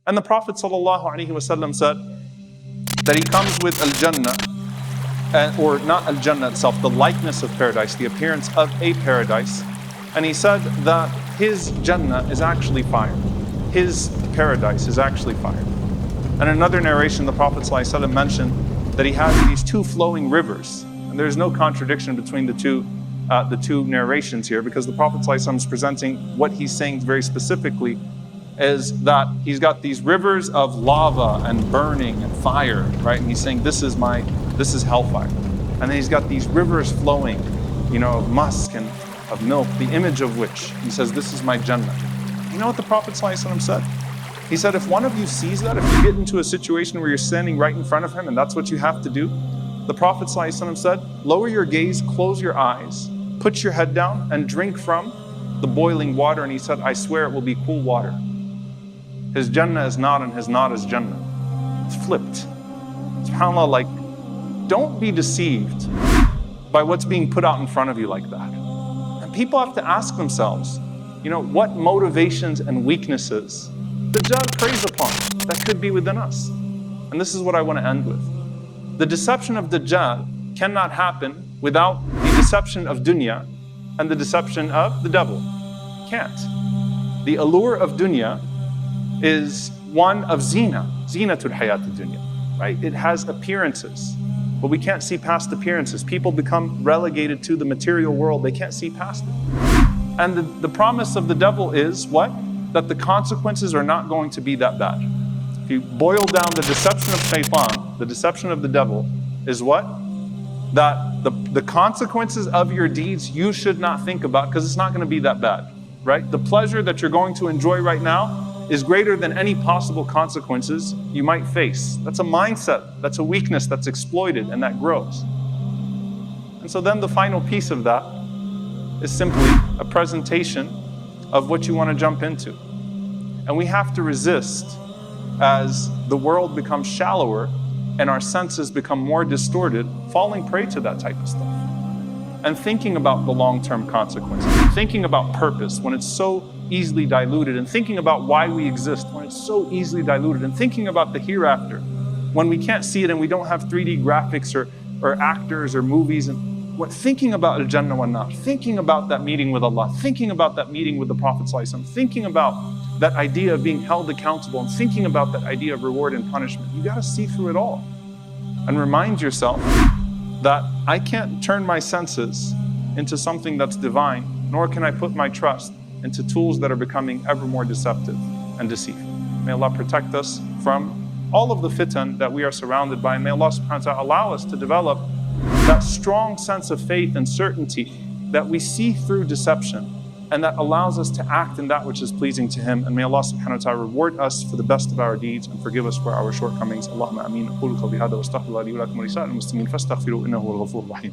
And the Prophet ﷺ said that he comes with Al-Jannah, or not Al-Jannah itself, the likeness of paradise, the appearance of a paradise. And he said that his Jannah is actually fire. His paradise is actually fire. And in another narration, the Prophet ﷺ mentioned that he has these two flowing rivers. And there's no contradiction between the two narrations here, because the Prophet ﷺ is presenting what he's saying very specifically is that he's got these rivers of lava and burning and fire, right? And he's saying this is hellfire. And then he's got these rivers flowing, of musk and of milk, the image of which he says, this is my Jannah. You know what the Prophet ﷺ said? He said, if one of you sees that, if you get into a situation where you're standing right in front of him and that's what you have to do, the Prophet ﷺ said, lower your gaze, close your eyes, put your head down and drink from the boiling water. And he said, I swear it will be cool water. His Jannah is not, and his not is Jannah. It's flipped. SubhanAllah, don't be deceived by what's being put out in front of you like that. And people have to ask themselves, what motivations and weaknesses Dajjal preys upon that could be within us. And this is what I want to end with. The deception of Dajjal cannot happen without the deception of dunya and the deception of the devil. Can't. The allure of dunya is one of zinatul hayat dunya, right? It has appearances, but we can't see past appearances. People become relegated to the material world. They can't see past it. And the promise of the devil is what? That the consequences are not going to be that bad. If you boil down the deception of shaitan, the deception of the devil is what? That the consequences of your deeds you should not think about, because it's not going to be that bad, right? The pleasure that you're going to enjoy right now is greater than any possible consequences you might face. That's a mindset, that's a weakness that's exploited and that grows. And so then the final piece of that is simply a presentation of what you want to jump into. And we have to resist as the world becomes shallower and our senses become more distorted, falling prey to that type of stuff. And thinking about the long-term consequences, thinking about purpose when it's so easily diluted, and thinking about why we exist when it's so easily diluted, and thinking about the hereafter when we can't see it and we don't have 3D graphics or actors or movies, and thinking about Al-Jannah wa Nar, thinking about that meeting with Allah, thinking about that meeting with the Prophet ﷺ, thinking about that idea of being held accountable, and thinking about that idea of reward and punishment. You got to see through it all and remind yourself that I can't turn my senses into something that's divine, nor can I put my trust into tools that are becoming ever more deceptive and deceitful. May Allah protect us from all of the fitan that we are surrounded by, and may Allah subhanahu wa ta'ala allow us to develop that strong sense of faith and certainty that we see through deception, and that allows us to act in that which is pleasing to Him. And may Allah subhanahu wa ta'ala reward us for the best of our deeds and forgive us for our shortcomings. Allahumma ameen. أقول قولي هذا واستغفر الله لي ولكم ولسائر المسلمين فاستغفروه إنه هو الغفور الرحيم.